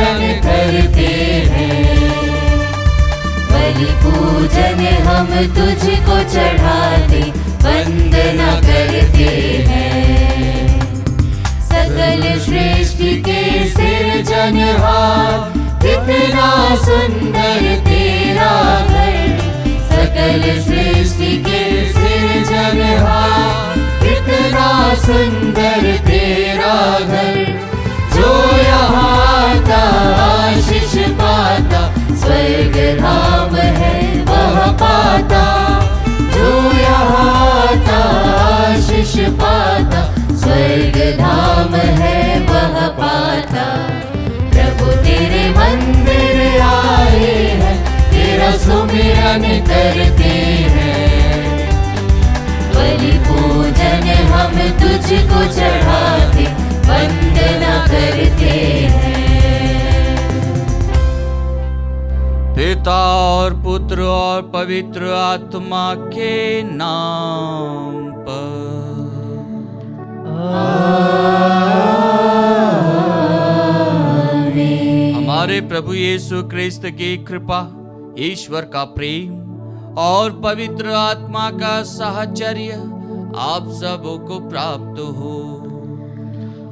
सुमिरन करते हैं। बलि पूजन हम तुझको चढ़ाते वंदना करते हैं। सकल सृष्टि के सिरजनहार कितना सुंदर तेरा घर। सकल सृष्टि के सिरजनहार कितना सुंदर तेरा घर। जो यहाँ आता आशीष पाता स्वर्ग धाम है वह पाता। जो यहाँ आता आशीष पाता स्वर्ग धाम है वह पाता। प्रभु तेरे मंदिर आए हैं तेरा सुमिरन करते हैं। बलि पूजन हम तुझको चढ़ाते वंदना करते हैं। पिता और पुत्र और पवित्र आत्मा के नाम पर आमीन। हमारे प्रभु यीशु क्रिस्त की कृपा, ईश्वर का प्रेम और पवित्र आत्मा का साहचर्य आप सबों को प्राप्त हो।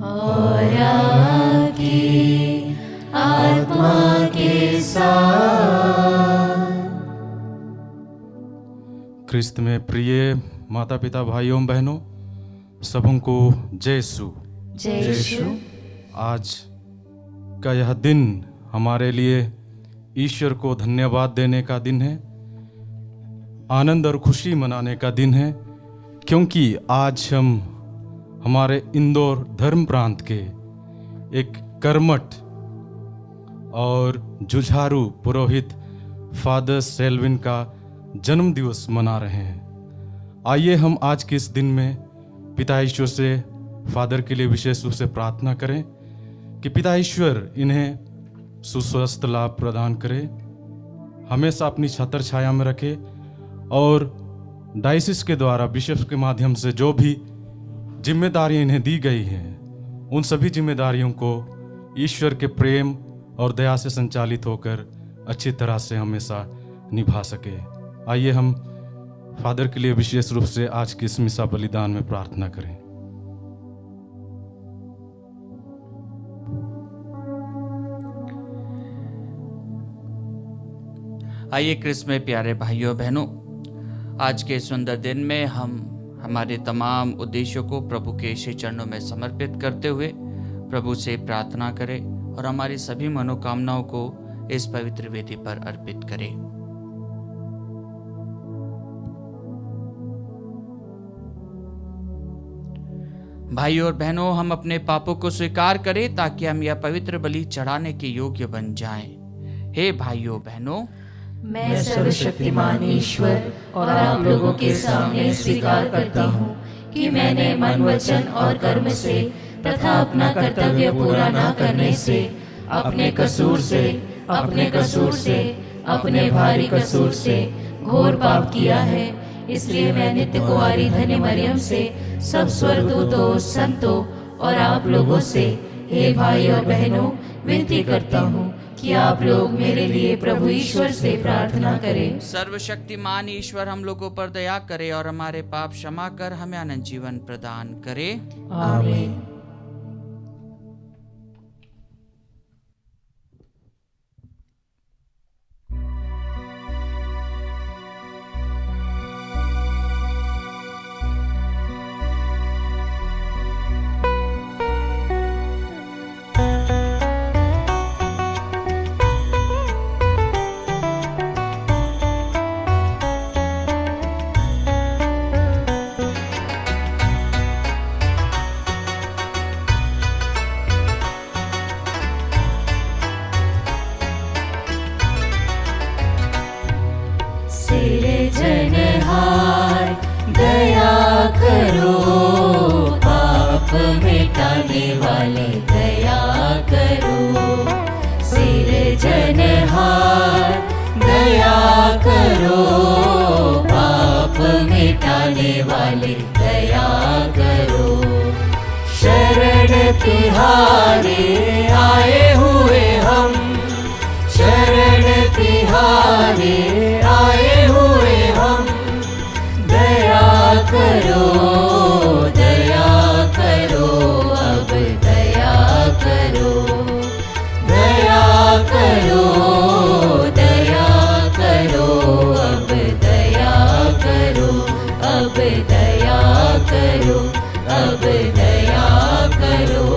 और आपकी आत्मा के साथ। क्रिस्त में प्रिय माता पिता भाइयों बहनों, सबों को जय यीशु। जय यीशु। आज का यह दिन हमारे लिए ईश्वर को धन्यवाद देने का दिन है, आनंद और खुशी मनाने का दिन है, क्योंकि आज हम हमारे इंदौर धर्म प्रांत के एक कर्मठ और जुझारू पुरोहित फादर सेल्विन का जन्म दिवस मना रहे हैं। आइए हम आज के इस दिन में पिता ईश्वर से फादर के लिए विशेष रूप से प्रार्थना करें कि पिता ईश्वर इन्हें सुस्वस्थ लाभ प्रदान करे, हमेशा अपनी छत्र छाया में रखे और डायसिस के द्वारा बिशप के माध्यम से जो भी जिम्मेदारियां इन्हें दी गई हैं, उन सभी जिम्मेदारियों को ईश्वर के प्रेम और दया से संचालित होकर अच्छी तरह से हमेशा निभा सके। आइए हम फादर के लिए विशेष रूप से आज की इस मिसा बलिदान में प्रार्थना करें। आइए क्रिस्त में प्यारे भाइयों बहनों, आज के सुंदर दिन में हम हमारे तमाम उद्देश्यों को प्रभु के श्री चरणों में समर्पित करते हुए प्रभु से प्रार्थना करें और हमारी सभी मनोकामनाओं को इस पवित्र वेदी पर अर्पित करें। भाइयों और बहनों, हम अपने पापों को स्वीकार करें ताकि हम यह पवित्र बलि चढ़ाने के योग्य बन जाएं। हे भाइयों बहनों, मैं सर्वशक्तिमान ईश्वर और आप लोगों के सामने स्वीकार करता हूँ कि मैंने मन, वचन और कर्म से तथा अपना कर्तव्य पूरा न करने से अपने कसूर से अपने भारी कसूर से घोर पाप किया है। इसलिए मैं नित्य कुंवारी धन्य मरियम से सब स्वर्गदूतों, संतों और आप लोगों से, हे भाई और बहनों, विनती करता हूँ कि आप लोग मेरे लिए प्रभु ईश्वर से प्रार्थना करें। सर्वशक्तिमान ईश्वर हम लोगों पर दया करे और हमारे पाप क्षमा कर हमें अनंत जीवन प्रदान करे। आमीन। सिरजनहार दया करो, पाप मिटाने वाले दया करो। सिरजनहार दया करो, पाप मिटाने वाले दया करो। शरण तिहारे आए हुए हम, शरण तिहारे आए हुए हम। दया करो, दया करो, अब दया करो, दया करो, दया करो, अब दया करो, अब दया करो, अब दया करो।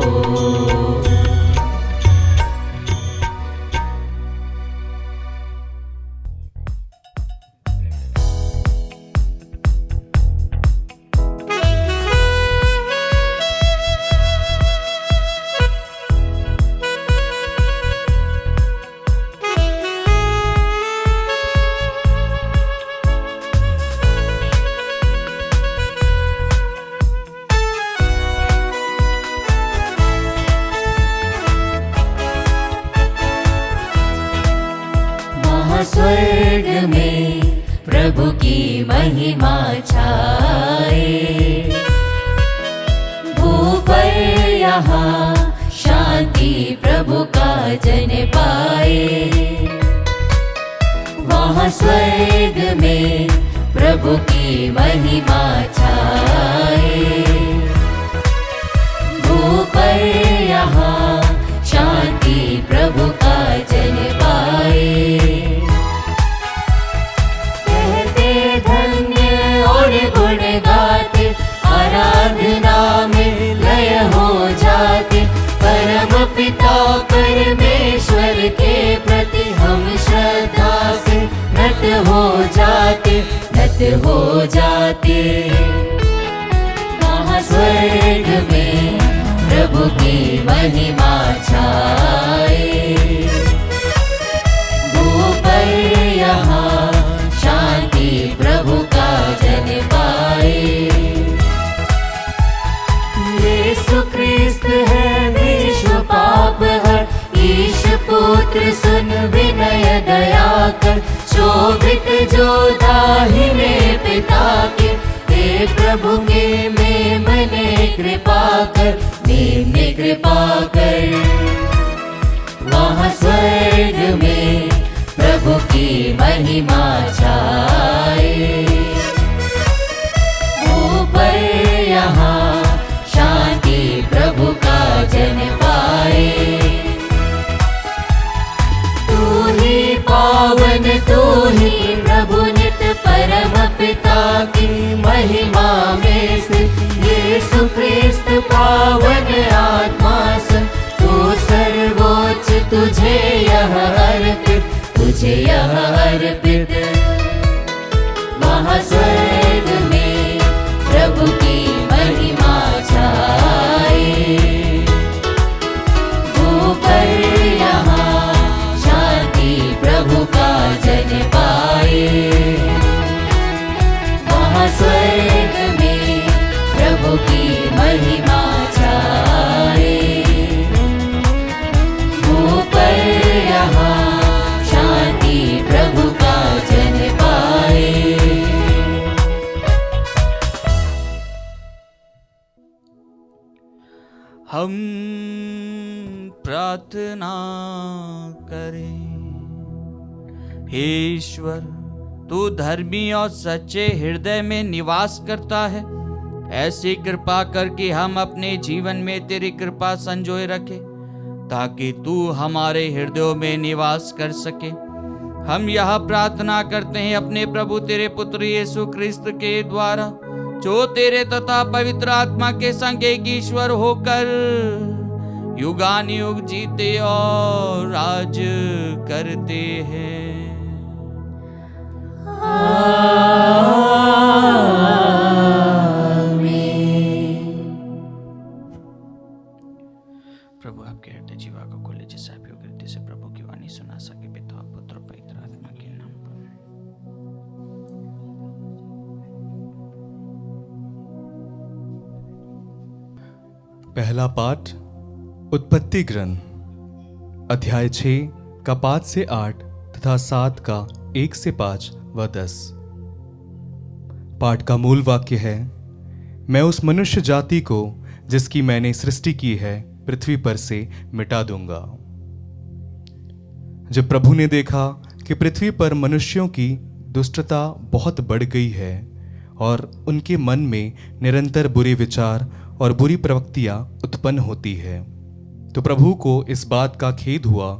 स्वर्ग में प्रभु की महिमा छाए, भूपर यहाँ शांति प्रभु का जन पाए। वहाँ स्वर्ग में प्रभु की महिमा छाए, भूपर यहाँ शांति प्रभु का जन पाए। गुण गाते आराधना में लय हो जाते, परम पिता परमेश्वर के प्रति हम श्रद्धा से नत हो जाते, नत हो जाते। वहाँ स्वर्ग में प्रभु की महिमा छाए, भूपर यहाँ शांति प्रभु का जन पाए। यीशु ख्रिस्त है विश्व पाप हर, ईश पुत्र सुन विनय दया कर। शोभित जो दाहिने पिता के, हे प्रभु के मेमने कृपा कर, मेमने कृपा कर। वहाँ स्वर्ग में प्रभु की महिमा छाए, ऊपर यहाँ शांति प्रभु का जन पाए। तू ही पावन, तू ही प्रभु नित परम पिता की महिमा में से। यीशु ख्रिस्त पावन आत्मा से, तू सर्वोच्च तुझे यह अर्पित, तुझे यह अर्पित। वहाँ स्वर्ग में प्रभु की महिमा छाए, ऊपर यहाँ शांति प्रभु का जन पाए। वहाँ स्वर्ग में प्रभु की महिमा छाए, ऊपर यहाँ शांति प्रभु का जन पाए। हम प्रार्थना करें। हे ईश्वर, तू धर्मी और सच्चे हृदय में निवास करता है। ऐसी कृपा कर कि हम अपने जीवन में तेरी कृपा संजोए रखें, ताकि तू हमारे हृदयों में निवास कर सके। हम यह प्रार्थना करते हैं अपने प्रभु तेरे पुत्र यीशु ख्रिस्त के द्वारा, जो तेरे तथा पवित्र आत्मा के संग एक ईश्वर होकर युगानुयुग जीते और राज करते हैं। प्रभु आपके हृदय जीवा को खोले, जिससे आप योग्य रीति से प्रभु की वाणी सुना सके। पिता पुत्र पवित्र आत्मा के नाम पर। पहला पाठ उत्पत्ति ग्रंथ अध्याय 6 का 5 से 8 तथा 7 का 1 से 5 व 10। पाठ का मूल वाक्य है, मैं उस मनुष्य जाति को जिसकी मैंने सृष्टि की है पृथ्वी पर से मिटा दूंगा। जब प्रभु ने देखा कि पृथ्वी पर मनुष्यों की दुष्टता बहुत बढ़ गई है और उनके मन में निरंतर बुरे विचार और बुरी प्रवृत्तियां उत्पन्न होती है, तो प्रभु को इस बात का खेद हुआ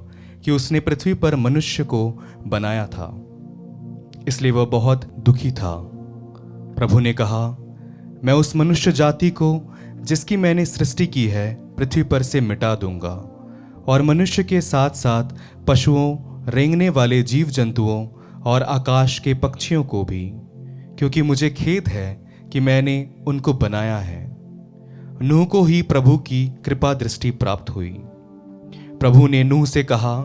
कि उसने पृथ्वी पर मनुष्य को बनाया था, इसलिए वह बहुत दुखी था। प्रभु ने कहा, मैं उस मनुष्य जाति को जिसकी मैंने सृष्टि की है पृथ्वी पर से मिटा दूंगा, और मनुष्य के साथ साथ पशुओं, रेंगने वाले जीव जंतुओं और आकाश के पक्षियों को भी, क्योंकि मुझे खेद है कि मैंने उनको बनाया है। नूह को ही प्रभु की कृपा दृष्टि प्राप्त हुई। प्रभु ने नूह से कहा,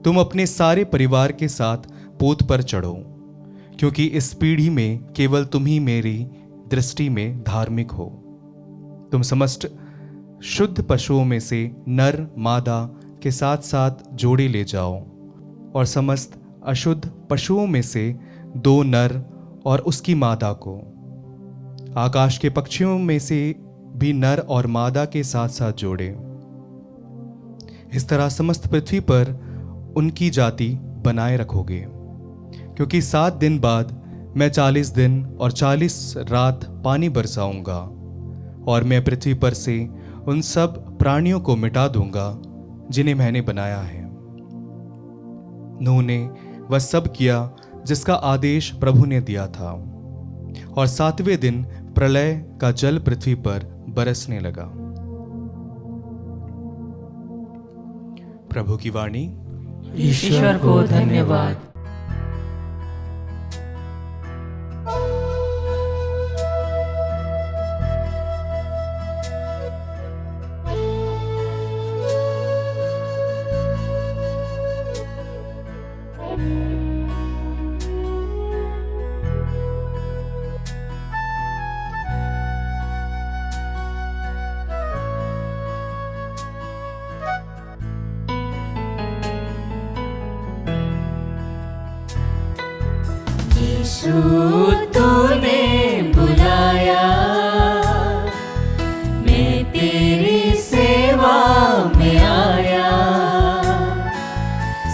तुम अपने सारे परिवार के साथ पोत पर चढ़ो, क्योंकि इस पीढ़ी में केवल तुम ही मेरी दृष्टि में धार्मिक हो। तुम समस्त शुद्ध पशुओं में से नर मादा के साथ साथ जोड़े ले जाओ, और समस्त अशुद्ध पशुओं में से 2 नर और उसकी मादा को। आकाश के पक्षियों में से भी नर और मादा के साथ साथ जोड़े। इस तरह समस्त पृथ्वी पर उनकी जाति बनाए रखोगे, क्योंकि 7 दिन बाद मैं 40 दिन और 40 रात पानी बरसाऊंगा, और मैं पृथ्वी पर से उन सब प्राणियों को मिटा दूंगा जिन्हें मैंने बनाया है। नूह ने वह सब किया जिसका आदेश प्रभु ने दिया था, और 7वें दिन प्रलय का जल पृथ्वी पर बरसने लगा। प्रभु की वाणी। ईश्वर को धन्यवाद। यीशु तूने बुलाया, मैं तेरी सेवा में आया।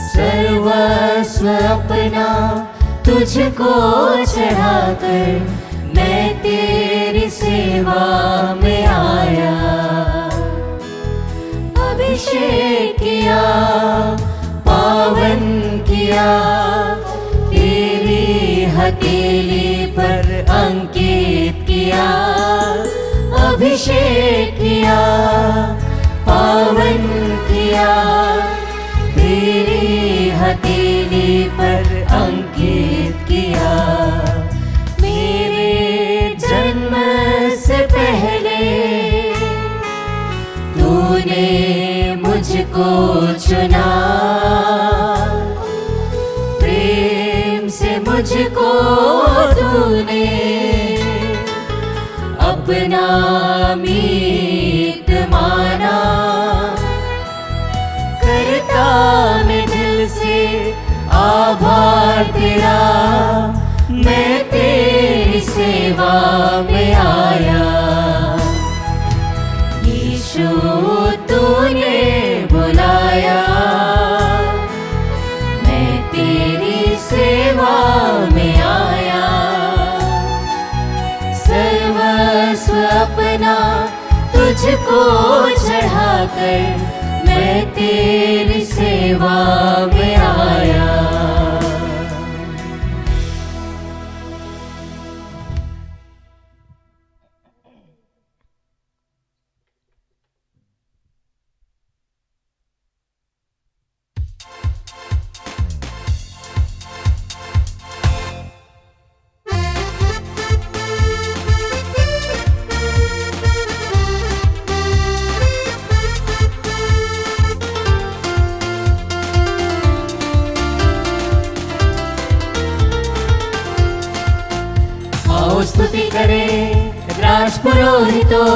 सर्वस्व अपना तुझको चढ़ाकर मैं तेरी सेवा में आया। अभिषेक किया, पावन किया, हथेली पर अंकित किया। अभिषेक किया, पावन किया, तेरी हथेली पर अंकित किया। मेरे जन्म से पहले तूने मुझको चुना, मुझको तूने अपना मीत माना। करता मैं दिल से आभार तेरा, मैं तेरी सेवा में आया। यीशु तूने बुलाया, सेवा में आया। सर्वस्व अपना तुझको चढ़ाकर मैं तेरी सेवा में आया। स्तुति करे राजपुरोहितों,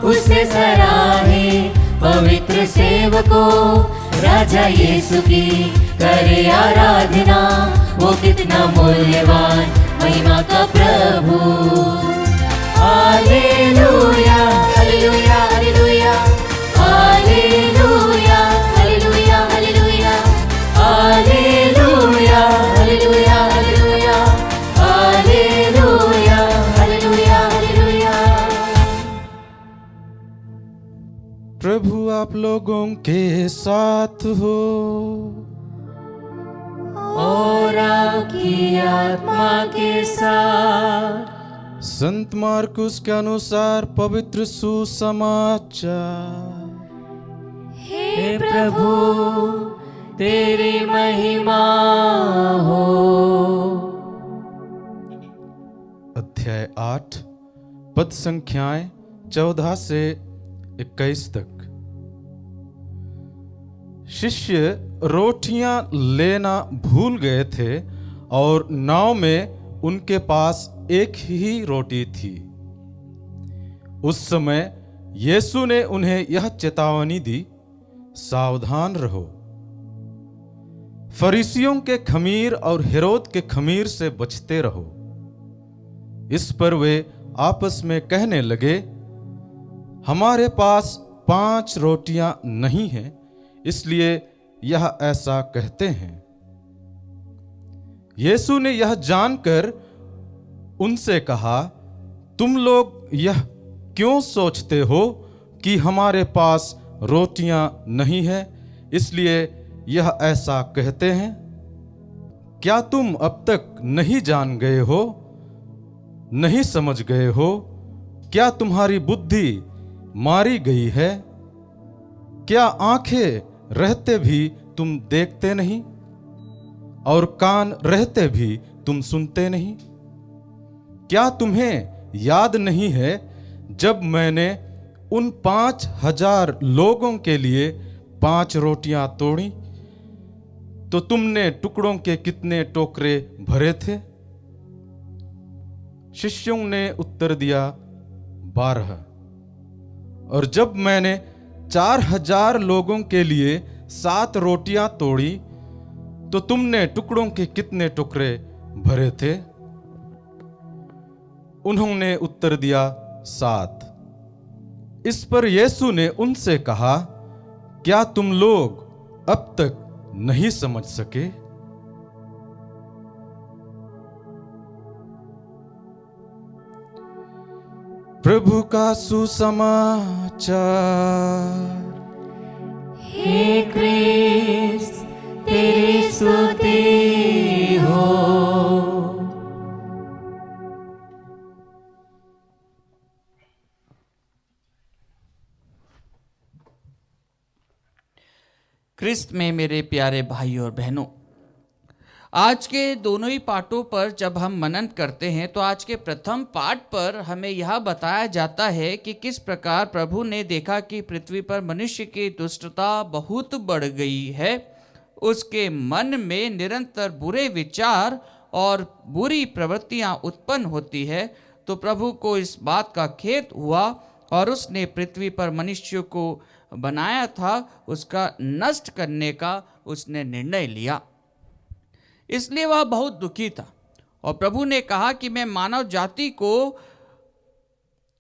उससे सराहे पवित्र सेवकों। राजा यीशु की करे आराधना, वो कितना मूल्यवान महिमा का प्रभु। Hallelujah hallelujah hallelujah hallelujah hallelujah hallelujah आप लोगों के साथ हो और आपकी आत्मा के साथ। संत मार्कुस के अनुसार पवित्र सुसमाचार। हे प्रभु तेरी महिमा हो। अध्याय 8 पद संख्याएं 14 से 21 तक। शिष्य रोटियां लेना भूल गए थे और नाव में उनके पास एक ही रोटी थी। उस समय यीशु ने उन्हें यह चेतावनी दी, सावधान रहो। फरीसियों के खमीर और हेरोद के खमीर से बचते रहो। इस पर वे आपस में कहने लगे, हमारे पास 5 रोटियां नहीं हैं, इसलिए यह ऐसा कहते हैं। यीशु ने यह जानकर उनसे कहा, तुम लोग यह क्यों सोचते हो कि हमारे पास रोटियां नहीं है, इसलिए यह ऐसा कहते हैं? क्या तुम अब तक नहीं जान गए हो, नहीं समझ गए हो? क्या तुम्हारी बुद्धि मारी गई है? क्या आंखें रहते भी तुम देखते नहीं और कान रहते भी तुम सुनते नहीं? क्या तुम्हें याद नहीं है जब मैंने उन 5,000 लोगों के लिए 5 रोटियां तोड़ी तो तुमने टुकड़ों के कितने टोकरे भरे थे? शिष्यों ने उत्तर दिया, 12। और जब मैंने 4,000 लोगों के लिए 7 रोटियां तोड़ी तो तुमने टुकड़ों के कितने टुकड़े भरे थे? उन्होंने उत्तर दिया, 7। इस पर यीशु ने उनसे कहा, क्या तुम लोग अब तक नहीं समझ सके? प्रभु का सुसमाचार। हे क्रिस्त तेरी स्तुति हो। क्रिस्त में मेरे प्यारे भाई और बहनों, आज के दोनों ही पाठों पर जब हम मनन करते हैं तो आज के प्रथम पाठ पर हमें यह बताया जाता है कि किस प्रकार प्रभु ने देखा कि पृथ्वी पर मनुष्य की दुष्टता बहुत बढ़ गई है। उसके मन में निरंतर बुरे विचार और बुरी प्रवृत्तियां उत्पन्न होती है। तो प्रभु को इस बात का खेद हुआ और उसने पृथ्वी पर मनुष्य को बनाया था, उसका नष्ट करने का उसने निर्णय लिया। इसलिए वह बहुत दुखी था और प्रभु ने कहा कि मैं मानव जाति को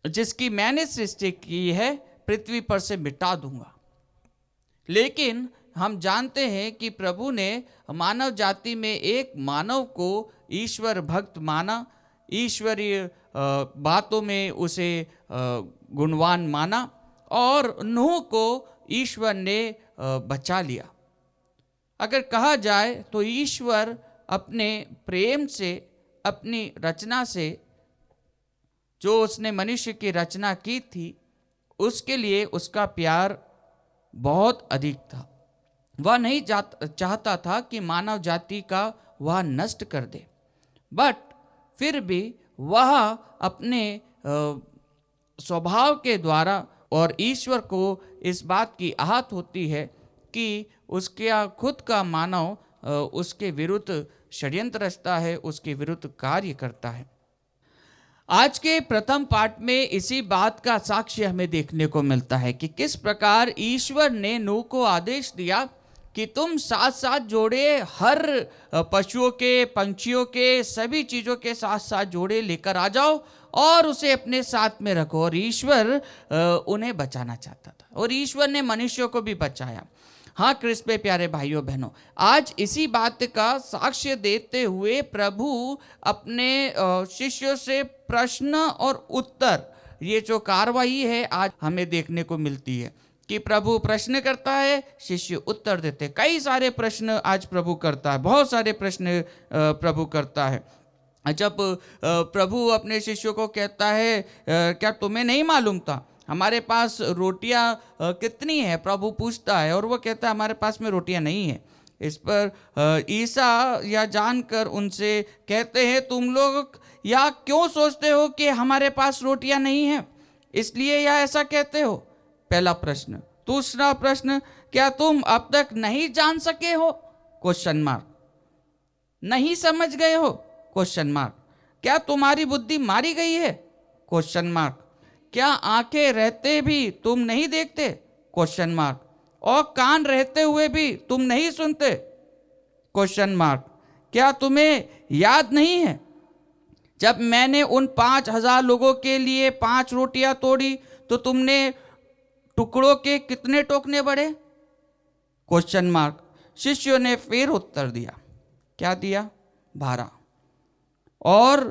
जिसकी मैंने सृष्टि की है पृथ्वी पर से मिटा दूंगा। लेकिन हम जानते हैं कि प्रभु ने मानव जाति में एक मानव को ईश्वर भक्त माना, ईश्वरीय बातों में उसे गुणवान माना और नूह को ईश्वर ने बचा लिया। अगर कहा जाए तो ईश्वर अपने प्रेम से, अपनी रचना से, जो उसने मनुष्य की रचना की थी, उसके लिए उसका प्यार बहुत अधिक था। वह नहीं चाहता था कि मानव जाति का वह नष्ट कर दे, बट फिर भी वह अपने स्वभाव के द्वारा और ईश्वर को इस बात की आहत होती है कि उसका खुद का मानव उसके विरुद्ध षड्यंत्र रचता है, उसके विरुद्ध कार्य करता है। आज के प्रथम पाठ में इसी बात का साक्ष्य हमें देखने को मिलता है कि किस प्रकार ईश्वर ने नूह को आदेश दिया कि तुम 7-7 जोड़े हर पशुओं के, पंछियों के, सभी चीज़ों के 7-7 जोड़े लेकर आ जाओ और उसे अपने साथ में रखो। और ईश्वर उन्हें बचाना चाहता था और ईश्वर ने मनुष्यों को भी बचाया। हाँ क्रिस्त में प्यारे भाइयों बहनों, आज इसी बात का साक्ष्य देते हुए प्रभु अपने शिष्यों से प्रश्न और उत्तर, ये जो कार्रवाई है आज हमें देखने को मिलती है कि प्रभु प्रश्न करता है, शिष्य उत्तर देते। कई सारे प्रश्न आज प्रभु करता है, बहुत सारे प्रश्न प्रभु करता है। जब प्रभु अपने शिष्यों को कहता है, क्या तुम्हें नहीं मालूम था हमारे पास रोटियां कितनी है? प्रभु पूछता है और वो कहता है हमारे पास में रोटियां नहीं है। इस पर ईसा या जानकर उनसे कहते हैं, तुम लोग या क्यों सोचते हो कि हमारे पास रोटियां नहीं है, इसलिए या ऐसा कहते हो? पहला प्रश्न। दूसरा प्रश्न, क्या तुम अब तक नहीं जान सके हो? Question mark. नहीं समझ गए हो? Question mark. क्या तुम्हारी बुद्धि मारी गई है? Question mark. क्या आंखें रहते भी तुम नहीं देखते? Question mark. और कान रहते हुए भी तुम नहीं सुनते? Question mark. क्या तुम्हें याद नहीं है जब मैंने उन 5,000 लोगों के लिए 5 रोटियां तोड़ी तो तुमने टुकड़ों के कितने टोकने बड़े? Question mark. शिष्यों ने फिर उत्तर दिया, क्या दिया? 12। और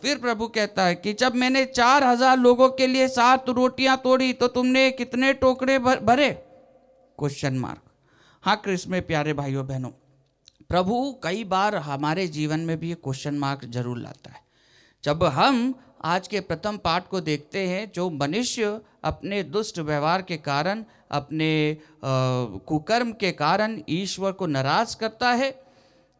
फिर प्रभु कहता है कि जब मैंने 4,000 लोगों के लिए 7 रोटियां तोड़ी तो तुमने कितने टोकरे भरे? Question mark. हाँ क्रिस्त में प्यारे भाइयों बहनों, प्रभु कई बार हमारे जीवन में भी ये क्वेश्चन मार्क जरूर लाता है। जब हम आज के प्रथम पाठ को देखते हैं, जो मनुष्य अपने दुष्ट व्यवहार के कारण, अपने कुकर्म के कारण ईश्वर को नाराज करता है,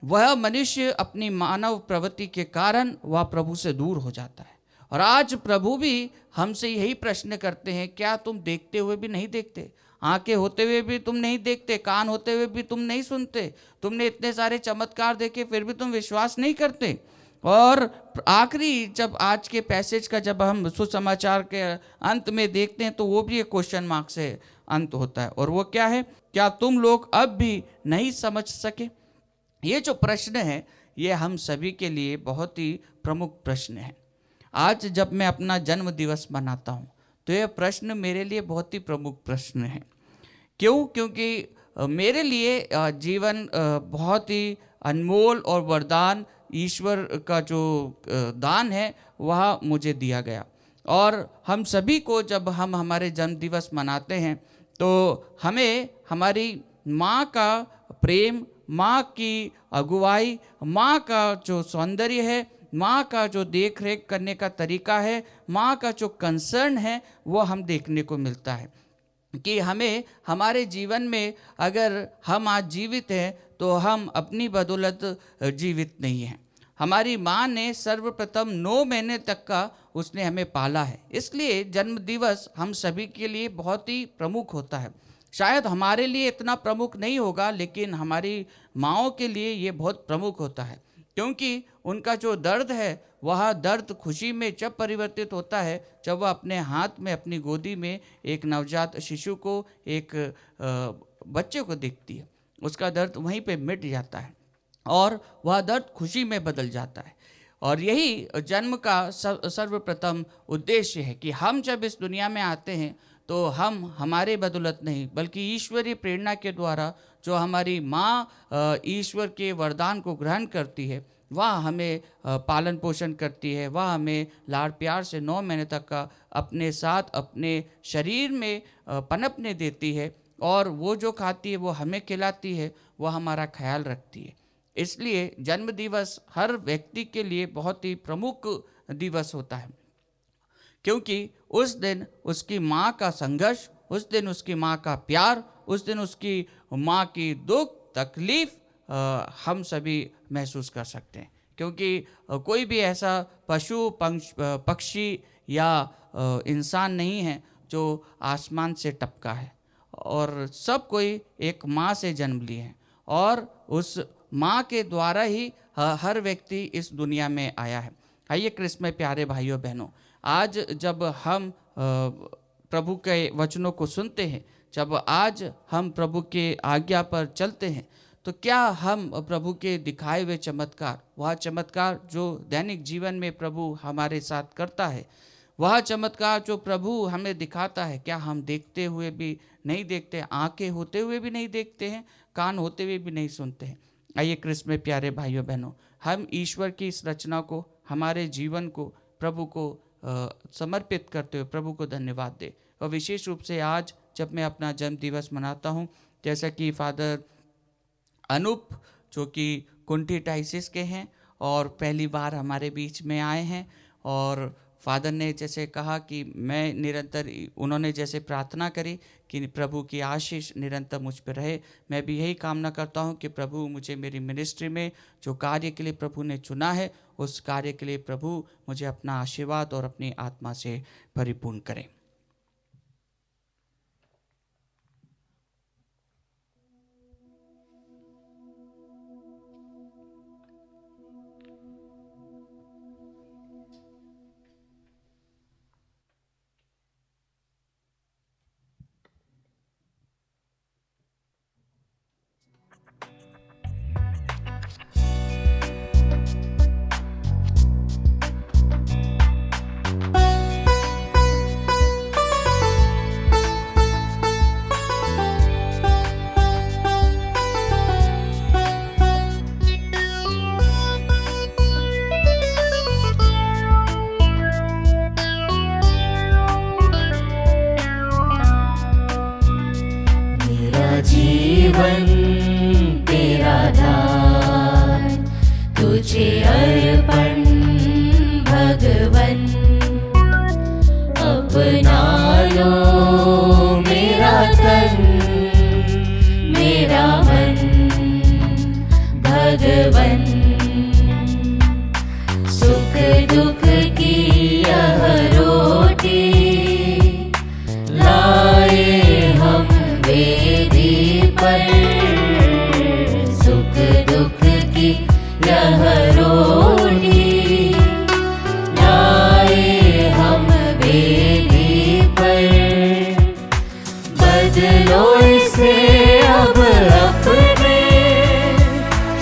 वह मनुष्य अपनी मानव प्रवृत्ति के कारण वह प्रभु से दूर हो जाता है। और आज प्रभु भी हमसे यही प्रश्न करते हैं, क्या तुम देखते हुए भी नहीं देखते? आंखें होते हुए भी तुम नहीं देखते? कान होते हुए भी तुम नहीं सुनते? तुमने इतने सारे चमत्कार देखे फिर भी तुम विश्वास नहीं करते? और आखिरी जब आज के पैसेज का जब हम सुसमाचार के अंत में देखते हैं तो वो भी एक क्वेश्चन मार्क से अंत होता है। और वो क्या है? क्या तुम लोग अब भी नहीं समझ सके? ये जो प्रश्न है ये हम सभी के लिए बहुत ही प्रमुख प्रश्न है। आज जब मैं अपना जन्म दिवस मनाता हूँ तो यह प्रश्न मेरे लिए बहुत ही प्रमुख प्रश्न है। क्यों? क्योंकि मेरे लिए जीवन बहुत ही अनमोल और वरदान ईश्वर का जो दान है वह मुझे दिया गया। और हम सभी को जब हम हमारे जन्म दिवस मनाते हैं तो हमें हमारी माँ का प्रेम, माँ की अगुवाई, माँ का जो सौंदर्य है, माँ का जो देख रेख करने का तरीका है, माँ का जो कंसर्न है, वो हम देखने को मिलता है कि हमें हमारे जीवन में अगर हम आज जीवित हैं तो हम अपनी बदौलत जीवित नहीं हैं। हमारी माँ ने सर्वप्रथम 9 महीने तक का उसने हमें पाला है, इसलिए जन्म दिवस हम सभी के लिए बहुत ही प्रमुख होता है। शायद हमारे लिए इतना प्रमुख नहीं होगा, लेकिन हमारी माँओं के लिए ये बहुत प्रमुख होता है, क्योंकि उनका जो दर्द है वह दर्द खुशी में जब परिवर्तित होता है जब वह अपने हाथ में, अपनी गोदी में एक नवजात शिशु को, एक बच्चे को देखती है। उसका दर्द वहीं पे मिट जाता है और वह दर्द खुशी में बदल जाता है। और यही जन्म का सर्वप्रथम उद्देश्य है कि हम जब इस दुनिया में आते हैं तो हम हमारे बदौलत नहीं बल्कि ईश्वरीय प्रेरणा के द्वारा जो हमारी माँ ईश्वर के वरदान को ग्रहण करती है, वह हमें पालन पोषण करती है, वह हमें लाड़ प्यार से 9 महीने तक का अपने साथ अपने शरीर में पनपने देती है, और वो जो खाती है वो हमें खिलाती है, वह हमारा ख्याल रखती है। इसलिए जन्म दिवस हर व्यक्ति के लिए बहुत ही प्रमुख दिवस होता है, क्योंकि उस दिन उसकी माँ का संघर्ष, उस दिन उसकी माँ का प्यार, उस दिन उसकी माँ की दुख तकलीफ हम सभी महसूस कर सकते हैं। क्योंकि कोई भी ऐसा पशु पक्षी या इंसान नहीं है जो आसमान से टपका है, और सब कोई एक माँ से जन्म लिए हैं, और उस माँ के द्वारा ही हर व्यक्ति इस दुनिया में आया है। आइए क्रिस्त में प्यारे भाइयों बहनों, आज जब हम प्रभु के वचनों को सुनते हैं, जब आज हम प्रभु के आज्ञा पर चलते हैं, तो क्या हम प्रभु के दिखाए हुए चमत्कार, वह चमत्कार जो दैनिक जीवन में प्रभु हमारे साथ करता है, वह चमत्कार जो प्रभु हमें दिखाता है, क्या हम देखते हुए भी नहीं देखते? आंखें होते हुए भी नहीं देखते हैं, कान होते हुए भी नहीं सुनते हैं। आइए क्रिस्त में प्यारे भाइयों बहनों, हम ईश्वर की इस रचना को, हमारे जीवन को प्रभु को समर्पित करते हुए प्रभु को धन्यवाद दें। और विशेष रूप से आज जब मैं अपना जन्म दिवस मनाता हूँ। जैसा कि फादर अनूप जो कि कुंठिटाइसिस के हैं और पहली बार हमारे बीच में आए हैं, और फादर ने जैसे कहा कि मैं निरंतर, उन्होंने जैसे प्रार्थना करी कि प्रभु की आशीष निरंतर मुझ पर रहे, मैं भी यही कामना करता हूं कि प्रभु मुझे मेरी मिनिस्ट्री में जो कार्य के लिए प्रभु ने चुना है, उस कार्य के लिए प्रभु मुझे अपना आशीर्वाद और अपनी आत्मा से परिपूर्ण करें। जीवन तेरा दान तुझे अर्पण भगवन, अपना लो मेरा तन मेरा मन भगवन। सुख दुख की यह रोटी लाए हम वेदी पर, सुख दुख की यह रोटी लाए हम वेदी पर। बदलो इसे अब अपने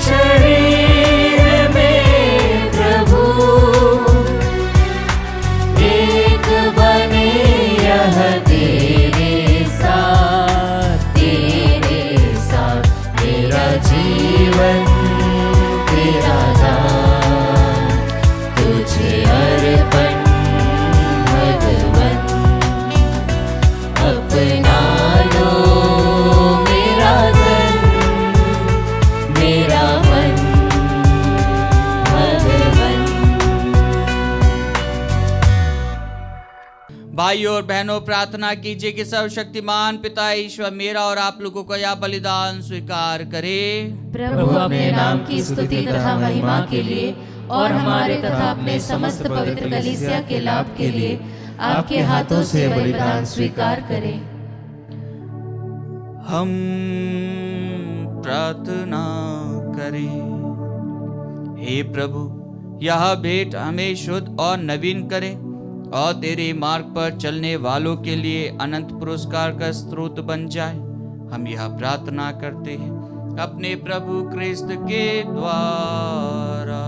शरीर में प्रभु, एक बने यह तेरे साथ मेरा जीवन तेरा दान तुझे अर्पण भगवन। अपना लो मेरा तन मेरा मन भगवन। भाइयों और बहनों, प्रार्थना कीजिए कि सर्वशक्तिमान पिता ईश्वर मेरा और आप लोगों का यह बलिदान स्वीकार करे। प्रभु अपने नाम की स्तुति तथा महिमा के लिए और हमारे तथा अपने समस्त पवित्र कलीसिया के लाभ के लिए आपके हाथों से बलिदान स्वीकार करें। हम प्रार्थना करें। हे प्रभु, यह भेंट हमें शुद्ध और नवीन करे और तेरे मार्ग पर चलने वालों के लिए अनंत पुरस्कार का स्रोत बन जाए। हम यह प्रार्थना करते हैं अपने प्रभु क्रिस्त के द्वारा।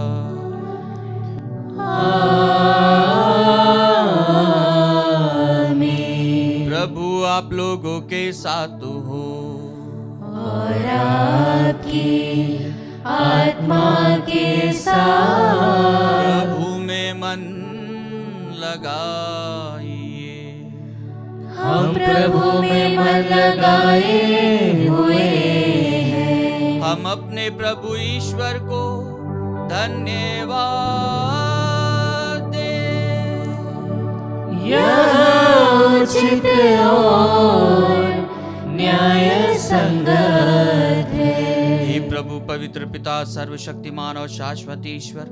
आमीन। प्रभु आप लोगों के साथ हो और आपकी आत्मा के साथ। प्रभु में मन लगाइए। हम प्रभु में मन लगाए हुए हैं। हम अपने प्रभु ईश्वर को धन्यवाद दें। यह उचित और न्याय संगत है। हे प्रभु पवित्र पिता, सर्वशक्तिमान और शाश्वत ईश्वर,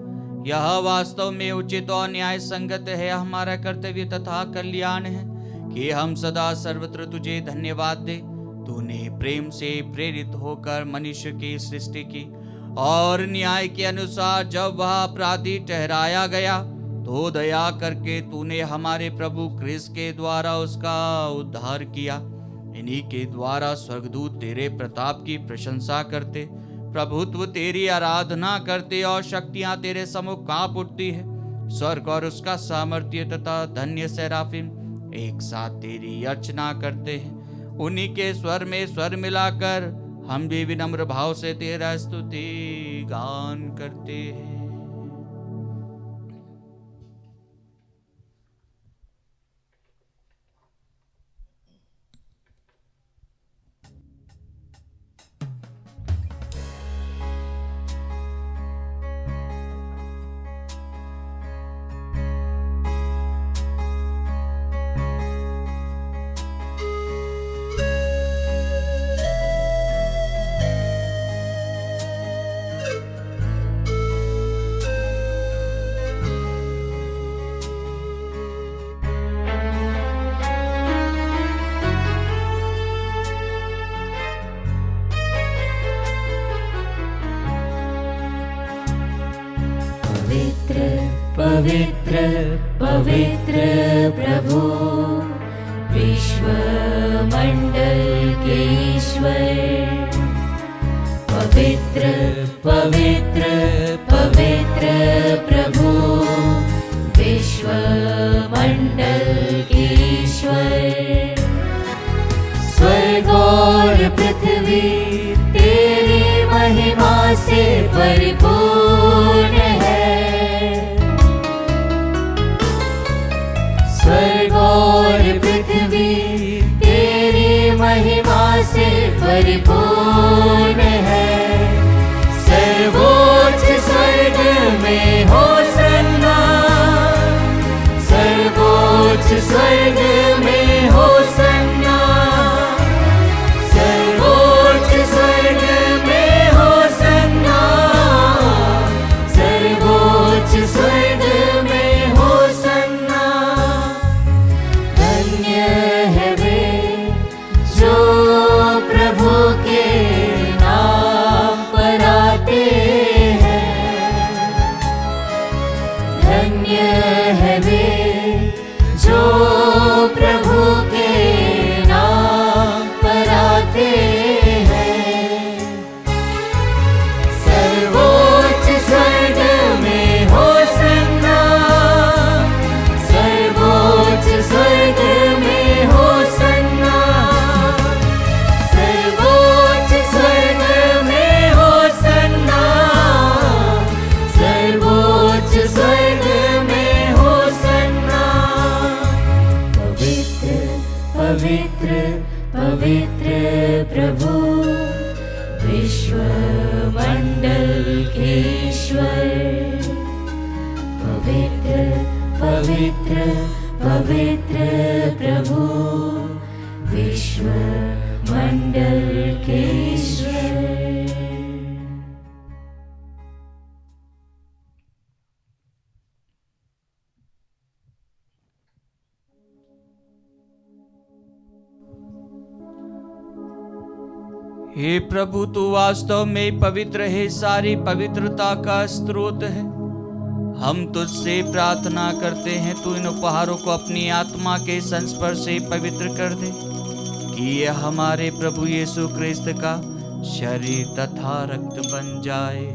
यह वास्तव में उचित और न्याय संगत है, हमारा कर्तव्य तथा कल्याण है कि हम सदा सर्वत्र तुझे धन्यवाद दे। तूने प्रेम से प्रेरित होकर मनुष्य की सृष्टि की और न्याय के अनुसार जब वह अपराधी ठहराया गया तो दया करके तूने हमारे प्रभु क्रिस्त के द्वारा उसका उद्धार किया। इन्हीं के द्वारा स्वर्गदूत तेरे प्रताप की प्रशंसा करते, प्रभुत्व तेरी आराधना करते और शक्तियां तेरे सम्मुख कांप उठती है। स्वर्ग और उसका सामर्थ्य तथा धन्य सेराफिम एक साथ तेरी अर्चना करते हैं। उन्हीं के स्वर में स्वर मिलाकर हम भी विनम्र भाव से तेरा स्तुति गान करते हैं। पवित्र पवित्र प्रभु, विश्व मंडल के ईश्वर। पवित्र पवित्र पवित्र प्रभु, विश्व मंडल के ईश्वर। स्वर्ग और पृथ्वी तेरी महिमा से परिपूर्ण है। स्वर्ग और पृथ्वी तेरी महिमा से परिपूर्ण है। सर्वोच्च स्वर्ग में होसन्ना, सर्वोच्च स्वर्ग में होसन्ना, सर्वोच्च स्वर्ग में होसन्ना, सर्वोच्च स्वर्ग में होसन्ना। धन्य है वे जो प्रभु के नाम पर आते हैं। धन्य है वे जो प्रभु के नाम पर आते हैं। सर्वोच्च स्वर्ग में होसन्ना, सर्वोच्च स्वर्ग में होसन्ना, सर्वोच्च स्वर्ग में होसन्ना, सर्वोच्च स्वर्ग में होसन्ना। पवित्र पवित्र पवित्र प्रभु, विश्व मंडल के ईश्वर। पवित्र पवित्र पवित्र प्रभु, विश्व मंडल के ईश्वर। हे प्रभु, तू वास्तव में पवित्र है, सारी पवित्रता का स्रोत है। हम तुझसे प्रार्थना करते हैं, तू इन उपहारों को अपनी आत्मा के संस्पर्श से पवित्र कर दे, कि ये हमारे प्रभु यीशु क्रिस्त का शरीर तथा रक्त बन जाए।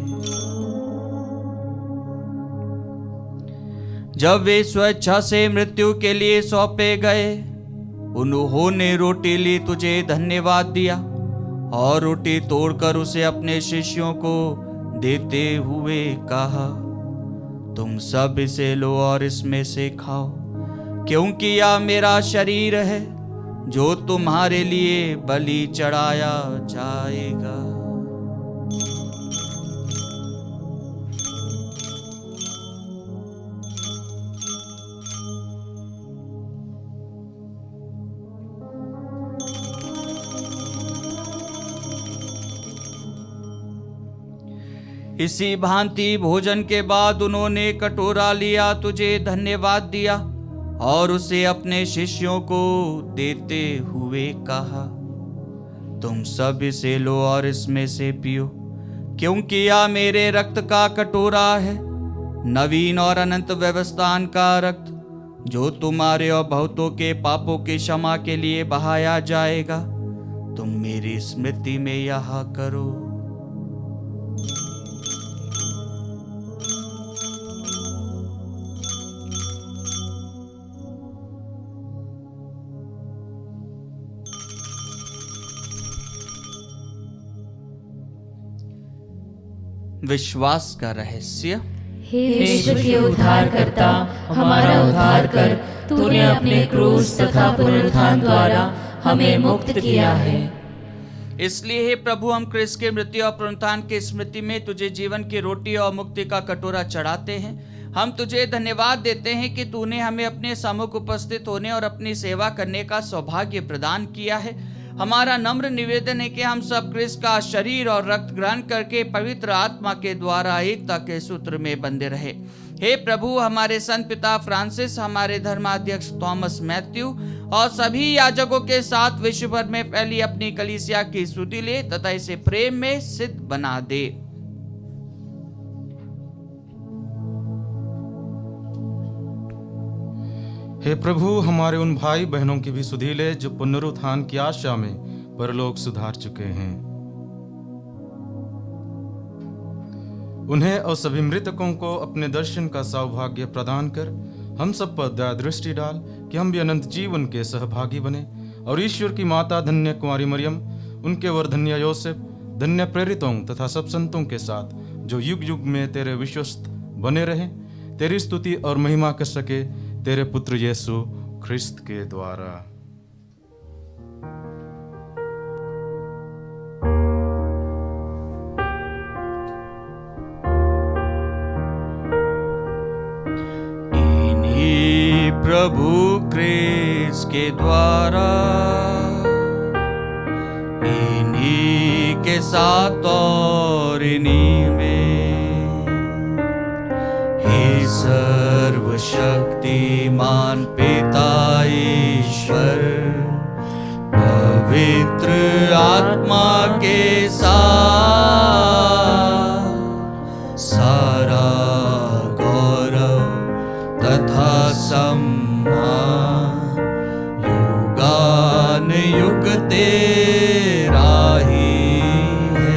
जब वे स्वेच्छा से मृत्यु के लिए सौंपे गए, उन्होंने रोटी ली, तुझे धन्यवाद दिया और रोटी तोड़कर उसे अपने शिष्यों को देते हुए कहा, तुम सब इसे लो और इसमें से खाओ, क्योंकि यह मेरा शरीर है जो तुम्हारे लिए बलि चढ़ाया जाएगा। इसी भांति भोजन के बाद उन्होंने कटोरा लिया, तुझे धन्यवाद दिया और उसे अपने शिष्यों को देते हुए कहा, तुम सब इसे लो और इसमें से पियो, क्योंकि यह मेरे रक्त का कटोरा है, नवीन और अनंत व्यवस्थान का रक्त, जो तुम्हारे और बहुतों के पापों की क्षमा के लिए बहाया जाएगा। तुम मेरी स्मृति में यह करो। विश्वास का रहस्य। हे विश्व के उद्धारकर्ता, हमारा उद्धार कर। तूने अपने क्रूस तथा पुनरुत्थान द्वारा हमें मुक्त किया है। इसलिए हे प्रभु, हम क्रिस्त के मृत्यु और पुनरुत्थान की स्मृति में तुझे जीवन की रोटी और मुक्ति का कटोरा चढ़ाते हैं। हम तुझे धन्यवाद देते हैं कि तूने हमें अपने सम्मुख उपस्थित होने और अपनी सेवा करने का सौभाग्य प्रदान किया है। हमारा नम्र निवेदन है कि हम सब क्रिस्त का शरीर और रक्त ग्रहण करके पवित्र आत्मा के द्वारा एकता के सूत्र में बंधे रहे। हे प्रभु, हमारे संत पिता फ्रांसिस, हमारे धर्माध्यक्ष थॉमस मैथ्यू और सभी याजकों के साथ विश्व भर में फैली अपनी कलीसिया की स्तुति ले तथा इसे प्रेम में सिद्ध बना दे। हे प्रभु, हमारे उन भाई बहनों की भी सुधि ले जो पुनरुत्थान की आशा में परलोक सुधार चुके हैं। उन्हें और सभी मृतकों को अपने दर्शन का सौभाग्य प्रदान कर हम सब पर दया दृष्टि डाल कि हम भी अनंत जीवन के सहभागी बने और ईश्वर की माता धन्य कुमारी मरियम, उनके वर धन्य योसेफ, धन्य प्रेरितों तथा सब संतों के साथ जो युग युग में तेरे विश्वस्त बने रहे, तेरी स्तुति और महिमा कर सके तेरे पुत्र यीशु ख्रिस्त के द्वारा। इन्हीं प्रभु क्रिस्त के द्वारा, इन्हीं के साथ और इन्हीं में, हे सर्वशक्तिमान पिता ईश्वर, पवित्र आत्मा के साथ सारा गौरव तथा सम्मान युगान युग तेरा ही है।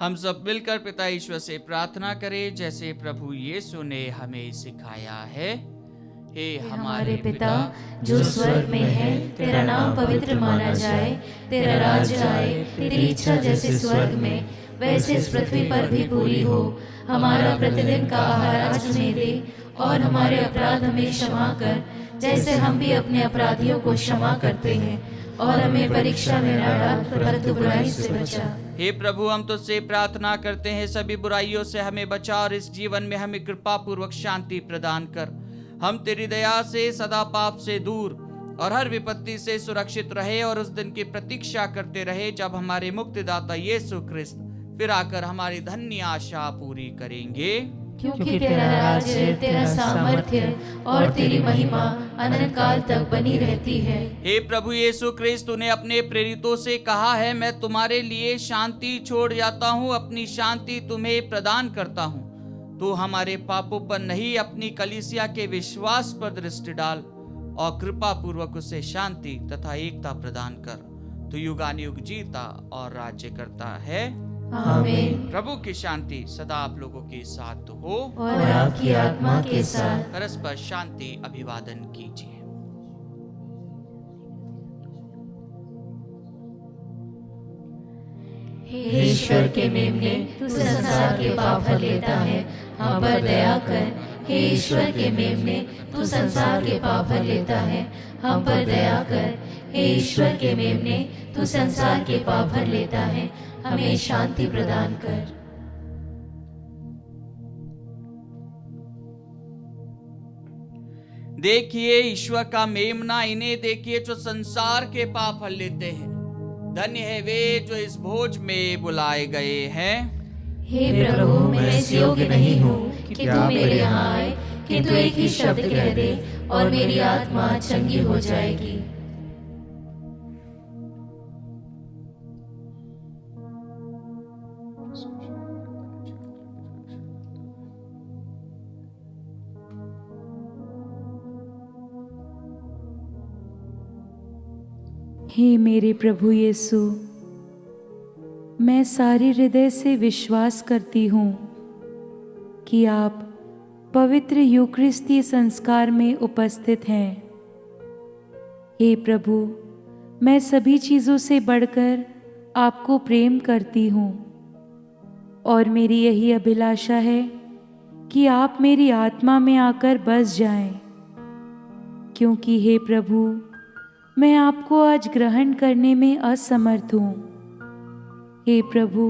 हम सब मिलकर पिता ईश्वर से प्रार्थना करें जैसे प्रभु यीशु ने हमें सिखाया है। हे हमारे पिता जो स्वर्ग में है, तेरा नाम पवित्र माना जाए, तेरा राज्य आए, तेरी इच्छा जैसे स्वर्ग में वैसे इस पृथ्वी पर भी पूरी हो। हमारा प्रतिदिन का आहार आज हमें दे और हमारे अपराध हमें क्षमा कर जैसे हम भी अपने अपराधियों को क्षमा करते हैं, और हमें परीक्षा में न डाल परंतु बुराई से बचा। हे प्रभु, हम तुझसे प्रार्थना करते हैं सभी बुराइयों से हमें बचा और इस जीवन में हमें कृपा पूर्वक शांति प्रदान कर। हम तेरी दया से सदा पाप से दूर और हर विपत्ति से सुरक्षित रहे और उस दिन की प्रतीक्षा करते रहे जब हमारे मुक्तिदाता यीशु ख्रिस्त फिर आकर हमारी धन्य आशा पूरी करेंगे। क्योंकि तेरा राज्य, तेरा सामर्थ्य और तेरी महिमा अनंत काल तक बनी रहती है। हे प्रभु यीशु ख्रिस्त, तूने अपने प्रेरितों से कहा है, मैं तुम्हारे लिए शांति छोड़ जाता हूँ, अपनी शांति तुम्हें प्रदान करता हूँ। तू हमारे पापों पर नहीं, अपनी कलीसिया के विश्वास पर दृष्टि डाल और कृपा पूर्वक उसे शांति तथा एकता प्रदान कर। तू युगानुयुग जीता और राज्य करता है। आमीन। प्रभु की शांति सदा आप लोगों के साथ हो और आपकी आत्मा के साथ। परस्पर शांति अभिवादन कीजिए। हे ईश्वर के मेमने, तू संसार के पाप हर लेता है, हम पर दया कर। हे ईश्वर के मेमने, तू संसार के पाप हर लेता है, हम पर दया कर। हे ईश्वर के मेमने, तू संसार के पाप हर लेता है, हमें शांति प्रदान कर। देखिए ईश्वर का मेमना, इन्हें देखिए जो संसार के पाप हर लेते हैं। धन्य है वे जो इस भोज में बुलाए गए हैं। हे प्रभु, मैं इस योग्य नहीं हूँ कि तू मेरे यहाँ आए, किंतु एक ही शब्द कह दे और मेरी आत्मा चंगी हो जाएगी। हे मेरे प्रभु यीशु, मैं सारे हृदय से विश्वास करती हूँ कि आप पवित्र यूकरिस्ती संस्कार में उपस्थित हैं। हे प्रभु, मैं सभी चीज़ों से बढ़कर आपको प्रेम करती हूँ और मेरी यही अभिलाषा है कि आप मेरी आत्मा में आकर बस जाएं, क्योंकि हे प्रभु, मैं आपको आज ग्रहण करने में असमर्थ हूँ। हे प्रभु,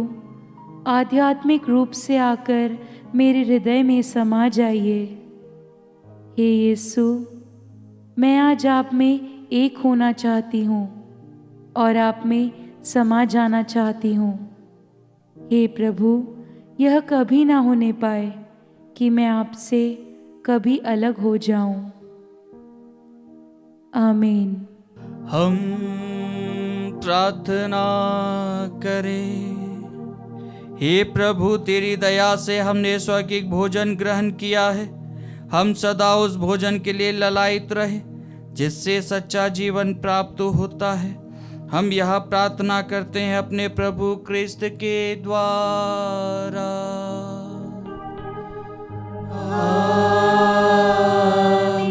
आध्यात्मिक रूप से आकर मेरे हृदय में समा जाइए। हे यीशु, मैं आज आप में एक होना चाहती हूँ और आप में समा जाना चाहती हूँ। हे प्रभु, यह कभी ना होने पाए कि मैं आपसे कभी अलग हो जाऊं। आमीन। हम प्रार्थना करें। हे प्रभु, तेरी दया से हमने स्वर्गिक भोजन ग्रहण किया है। हम सदा उस भोजन के लिए ललायित रहे जिससे सच्चा जीवन प्राप्त होता है। हम यह प्रार्थना करते हैं अपने प्रभु क्रिस्त के द्वारा।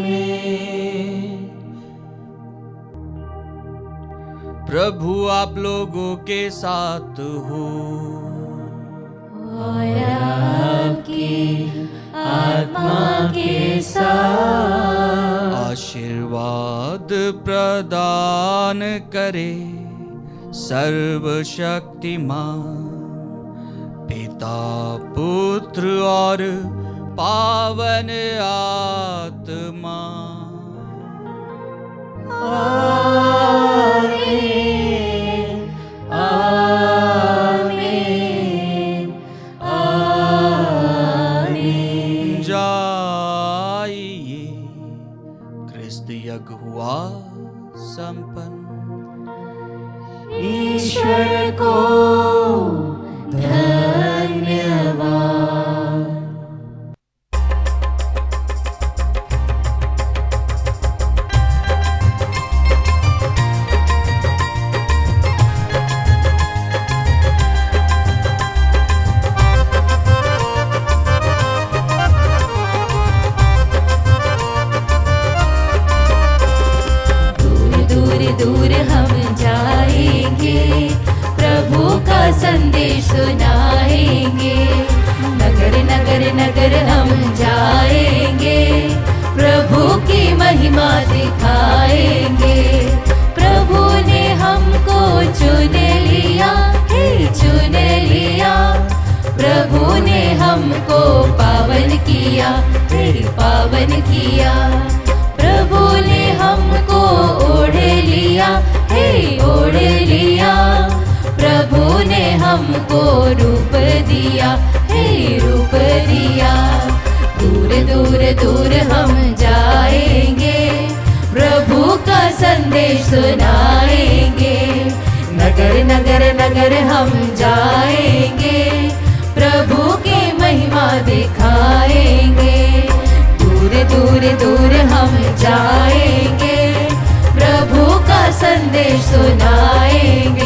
आमीन। प्रभु आप लोगों के साथ हो और आपकी आत्मा के साथ। आशीर्वाद प्रदान करे सर्वशक्तिमान पिता, पुत्र और पावन आत्मा। आमीन, आमीन, आमीन। जाइए, क्रिस्त यज्ञ हुआ संपन्न। ईश्वर को धन्यवाद। दूर हम जाएंगे, प्रभु का संदेश सुनाएंगे। नगर नगर नगर हम जाएंगे, प्रभु की महिमा दिखाएंगे। प्रभु ने हमको चुन लिया, हे चुन लिया। प्रभु ने हमको पावन किया, हे पावन किया। प्रभु ने हमको ओढ़ लिया, हे ओढ़ लिया। प्रभु ने हमको रूप दिया, हे रूप दिया। दूर दूर दूर हम जाएंगे, प्रभु का संदेश सुनाएंगे। नगर नगर नगर हम जाएंगे, प्रभु की महिमा दिखाएंगे। दूर दूर दूर हम जाएंगे, प्रभु का संदेश सुनाएंगे।